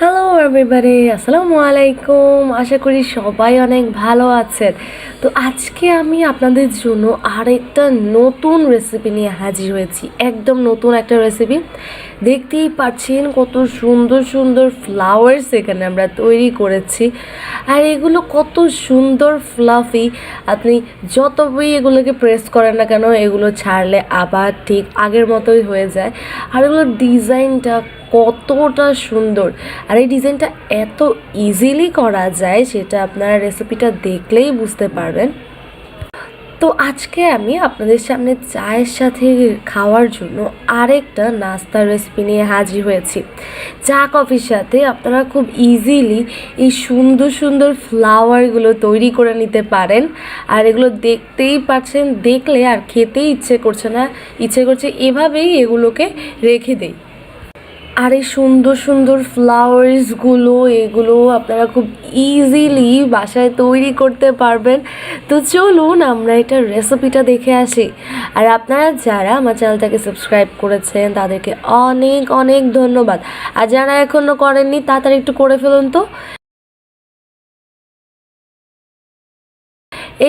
Hello everybody, আসসালামু আলাইকুম। আশা করি সবাই অনেক ভালো আছেন। তো আজকে আমি আপনাদের জন্য আরেকটা নতুন রেসিপি নিয়ে হাজির হয়েছি। একদম নতুন একটা রেসিপি। দেখতেই পাচ্ছেন কত সুন্দর সুন্দর ফ্লাওয়ার্স এখানে আমরা তৈরি করেছি। আর এগুলো কত সুন্দর ফ্লাফি। আপনি যতই এগুলোকে প্রেস করেন না কেন, এগুলো ছাড়লে আবার ঠিক আগের মতোই হয়ে যায়। আর এগুলোর ডিজাইনটা কতটা সুন্দর, আর এই ডিজাইনটা এত ইজিলি করা যায় সেটা আপনারা রেসিপিটা দেখলেই বুঝতে পারবেন। তো আজকে আমি আপনাদের সামনে চায়ের সাথে খাওয়ার জন্য আরেকটা নাস্তার রেসিপি নিয়ে হাজির হয়েছি। চা কফির সাথে আপনারা খুব ইজিলি এই সুন্দর সুন্দর ফ্লাওয়ারগুলো তৈরি করে নিতে পারেন। আর এগুলো দেখতেই পাচ্ছেন, দেখলে আর খেতেই ইচ্ছে করছে না, ইচ্ছে করছে এভাবেই এগুলোকে রেখে দেই। আর এই সুন্দর সুন্দর ফ্লাওয়ার্সগুলো, এগুলো আপনারা খুব ইজিলি বাসায় তৈরি করতে পারবেন। তো চলুন আমরা এটা রেসিপিটা দেখে আসি। আর আপনারা যারা আমার চ্যানেলটাকে সাবস্ক্রাইব করেছেন তাদেরকে অনেক অনেক ধন্যবাদ। আর যারা এখনও করেননি তাড়াতাড়ি একটু করে ফেলুন। তো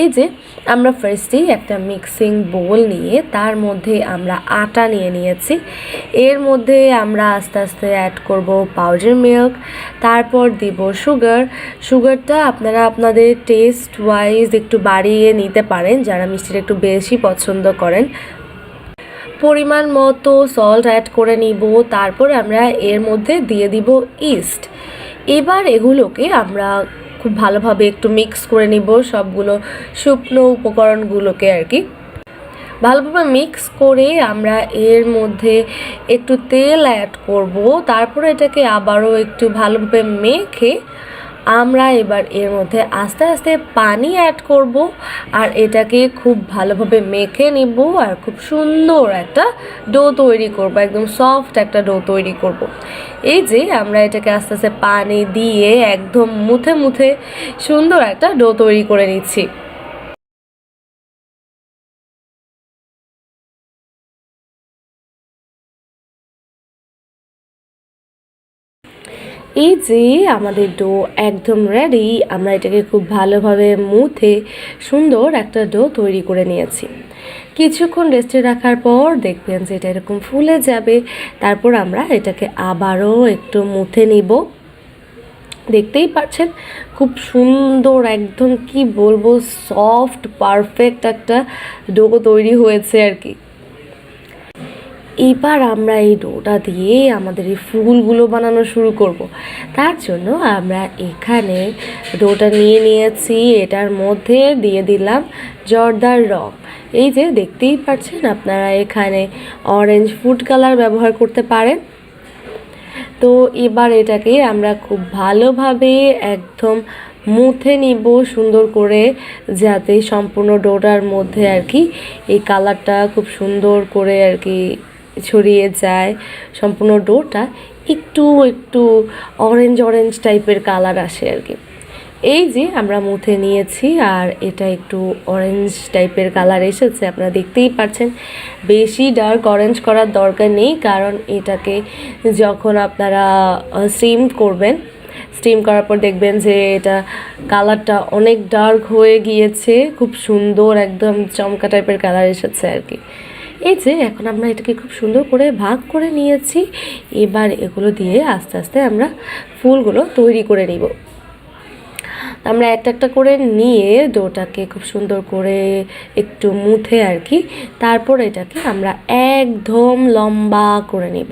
এই যে আমরা ফার্স্টেই একটা মিক্সিং বোল নিয়ে তার মধ্যে আমরা আটা নিয়ে নিয়েছি। এর মধ্যে আমরা আস্তে আস্তে অ্যাড করব পাউডার মিল্ক, তারপর দিব সুগারটা আপনারা আপনাদের টেস্ট ওয়াইজ একটু বাড়িয়ে নিতে পারেন, যারা মিষ্টিটা একটু বেশি পছন্দ করেন। পরিমাণ মতো সল্ট অ্যাড করে নিব, তারপর আমরা এর মধ্যে দিয়ে দিব ইস্ট। এবার এগুলোকে আমরা খুব ভালোভাবে একটু মিক্স করে নিব, সবগুলো শুকনো উপকরণগুলোকে আর কি ভালোভাবে মিক্স করে আমরা এর মধ্যে একটু তেল অ্যাড করব। তারপরে এটাকে আবারও একটু ভালোভাবে মেখে আমরা এবার এর মধ্যে আস্তে আস্তে পানি অ্যাড করব, আর এটাকে খুব ভালোভাবে মেখে নিব আর খুব সুন্দর একটা ডো তৈরি করব, একদম সফট একটা ডো তৈরি করব। এই যে আমরা এটাকে আস্তে আস্তে পানি দিয়ে একদম মুথে মুথে সুন্দর একটা ডো তৈরি করে নিচ্ছি। এই যে আমাদের ডো একদম রেডি। আমরা এটাকে খুব ভালোভাবে মুথে সুন্দর একটা ডো তৈরি করে নিয়েছি। কিছুক্ষণ রেস্টে রাখার পর দেখবেন যে এটা এরকম ফুলে যাবে। তারপর আমরা এটাকে আবারও একটু মুথে নিব। দেখতেই পাচ্ছেন খুব সুন্দর, একদম কি বলবো, সফট পারফেক্ট একটা ডো তৈরি হয়েছে আর কি। এবার আমরা এই ডোটা দিয়ে আমাদের এই ফুলগুলো বানানো শুরু করব। তার জন্য আমরা এখানে ডোটা নিয়ে নিয়েছি, এটার মধ্যে দিয়ে দিলাম জর্দার রং। এই যে দেখতেই পাচ্ছেন, আপনারা এখানে অরেঞ্জ ফুড কালার ব্যবহার করতে পারেন। তো এবার এটাকে আমরা খুব ভালোভাবে একদম মুথে নিব সুন্দর করে, যাতে সম্পূর্ণ ডোটার মধ্যে আর কি এই কালারটা খুব সুন্দর করে আর কি ছড়িয়ে যায়। সম্পূর্ণ ডোটা একটু একটু অরেঞ্জ অরেঞ্জ টাইপের কালার আসে আর কি। এই যে আমরা মুথে নিয়েছি আর এটা একটু অরেঞ্জ টাইপের কালার এসেছে, আপনারা দেখতেই পাচ্ছেন। বেশি ডার্ক অরেঞ্জ করার দরকার নেই, কারণ এটাকে যখন আপনারা স্টিম করবেন, স্টিম করার পর দেখবেন যে এটা কালারটা অনেক ডার্ক হয়ে গিয়েছে, খুব সুন্দর একদম চমকা টাইপের কালার এসেছে আর কি। এই যে এখন আমরা এটাকে খুব সুন্দর করে ভাগ করে নিয়েছি। এবার এগুলো দিয়ে আস্তে আস্তে আমরা ফুলগুলো তৈরি করে নিব। আমরা একটা একটা করে নিয়ে ডোটাকে খুব সুন্দর করে একটু মুথে আর কি, তারপর এটাকে আমরা একদম লম্বা করে নিব।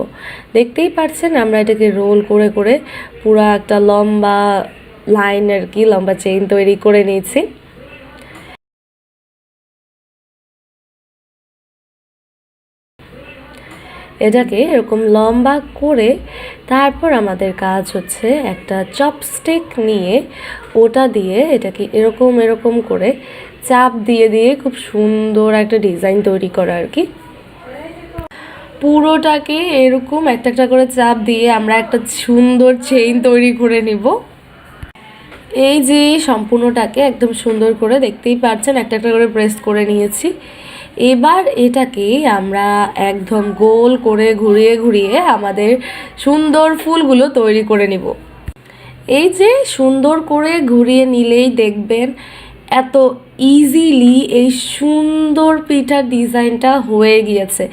দেখতেই পাচ্ছেন আমরা এটাকে রোল করে করে পুরো একটা লম্বা লাইন আর কি, লম্বা চেইন তৈরি করে নিয়েছি। এটাকে এরকম লম্বা করে তারপর আমাদের কাজ হচ্ছে একটা চপস্টিক নিয়ে ওটা দিয়ে এটাকে এরকম এরকম করে চাপ দিয়ে দিয়ে খুব সুন্দর একটা ডিজাইন তৈরি করা আর কি। পুরোটাকে এরকম একটা একটা করে চাপ দিয়ে আমরা একটা সুন্দর চেইন তৈরি করে নিব। এই যে সম্পূর্ণটাকে একদম সুন্দর করে দেখতেই পাচ্ছেন একটা একটা করে প্রেস করে নিয়েছি। এবার এটাকে আমরা একদম গোল করে ঘুরিয়ে ঘুরিয়ে আমাদের সুন্দর ফুলগুলো তৈরি করে নিব। এই যে সুন্দর করে ঘুরিয়ে নিলেই দেখবেন এত ইজিলি এই সুন্দর পিঠার ডিজাইনটা হয়ে গিয়েছে।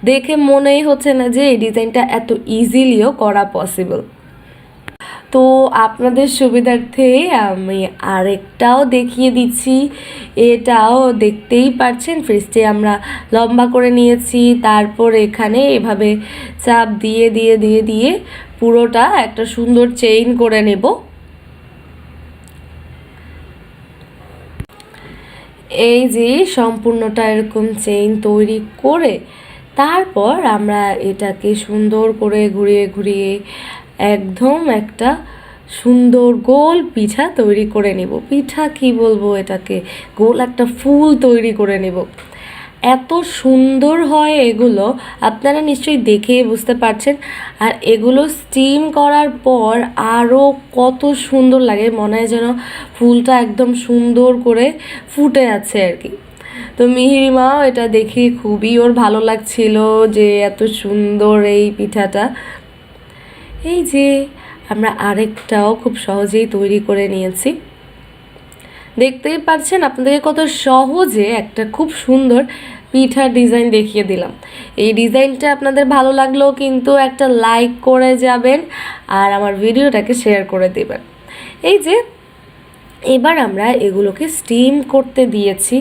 দেখে মনেই হচ্ছে না যে এই ডিজাইনটা এত ইজিলিও করা পসিবল। তো আপনাদের সুবিধার্থে আমি আরেকটাও দেখিয়ে দিচ্ছি। এটাও দেখতেই পাচ্ছেন, ফ্রিজটি আমরা লম্বা করে নিয়েছি, তারপর এখানে এভাবে চাপ দিয়ে দিয়ে দিয়ে দিয়ে পুরোটা একটা সুন্দর চেইন করে নেব। এই যে সম্পূর্ণটা এরকম চেইন তৈরি করে তারপর আমরা এটাকে সুন্দর করে ঘুরিয়ে ঘুরিয়ে একদম একটা সুন্দর গোল পিঠা তৈরি করে নেব। পিঠা কি বলবো, এটাকে গোল একটা ফুল তৈরি করে নেব। এত সুন্দর হয় এগুলো, আপনারা নিশ্চয়ই দেখেই বুঝতে পারছেন। আর এগুলো স্টিম করার পর আরও কত সুন্দর লাগে, মনে হয় যেন ফুলটা একদম সুন্দর করে ফুটে আছে আর কি। তো মিহিরিমাও এটা দেখে খুবই ওর ভালো লাগছিল যে এত সুন্দর এই পিঠাটা। এই যে আমরা আরেকটাও খুব সহজেই তৈরি করে নিয়েছি। দেখতেই পাচ্ছেন আপনাদেরকে কত সহজে একটা খুব সুন্দর পিঠার ডিজাইন দেখিয়ে দিলাম। এই ডিজাইনটা আপনাদের ভালো লাগলেও কিন্তু একটা লাইক করে যাবেন আর আমার ভিডিওটাকে শেয়ার করে দেবেন। এই যে এবার আমরা এগুলোকে স্টিম করতে দিয়েছি,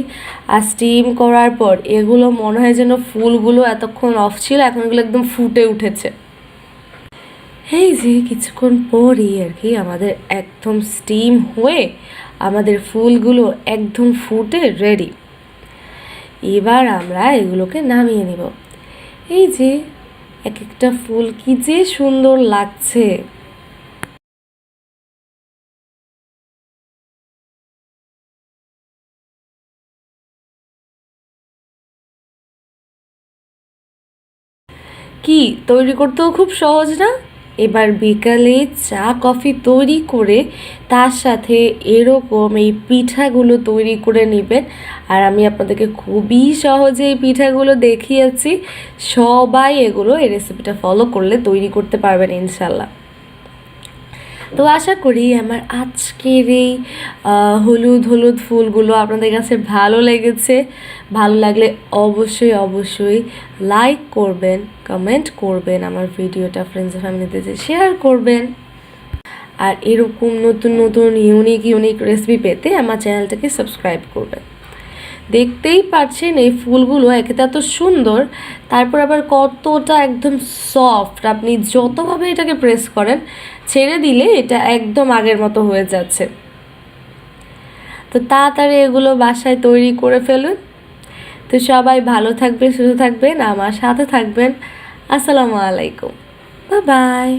আর স্টিম করার পর এগুলো মনে হয় যেন ফুলগুলো এতক্ষণ অফ ছিল, এখন এগুলো একদম ফুটে উঠেছে। এই যে কিছুক্ষণ পরই আর কি আমাদের একদম স্টিম হয়ে আমাদের ফুলগুলো একদম ফুটে রেডি। এবার আমরা এগুলোকে নামিয়ে নেব। এই যে এক একটা ফুল কি যে সুন্দর লাগছে। কি তৈরি করতেও খুব সহজ না? এবার বিকালে চা কফি তৈরি করে তার সাথে এরকম এই পিঠাগুলো তৈরি করে নেবেন। আর আমি আপনাদেরকে খুবই সহজে এই পিঠাগুলো দেখিয়েছি, সবাই এগুলো এই রেসিপিটা ফলো করলে তৈরি করতে পারবেন ইনশাল্লাহ। তো আশা করি আমার আজকের এই হলুদ হলুদ ফুলগুলো আপনাদের কাছে ভালো লেগেছে। ভালো লাগলে অবশ্যই অবশ্যই লাইক করবেন, কমেন্ট করবেন, আমার ভিডিওটা ফ্রেন্ডস ফ্যামিলিতে শেয়ার করবেন। আর এরকম নতুন নতুন ইউনিক রেসিপি পেতে আমার চ্যানেলটাকে সাবস্ক্রাইব করবেন। দেখতেই পাচ্ছেন এই ফুলগুলো একেতে এত সুন্দর, তারপর আবার কতটা একদম সফট। আপনি যতভাবে এটাকে প্রেস করেন, ছেড়ে দিলে এটা একদম আগের মতো হয়ে যাচ্ছে। তো তাড়াতাড়ি এগুলো বাসায় তৈরি করে ফেলুন। তো সবাই ভালো থাকবেন, সুস্থ থাকবেন, আমার সাথে থাকবেন। আসসালামু আলাইকুম, বাই বাই।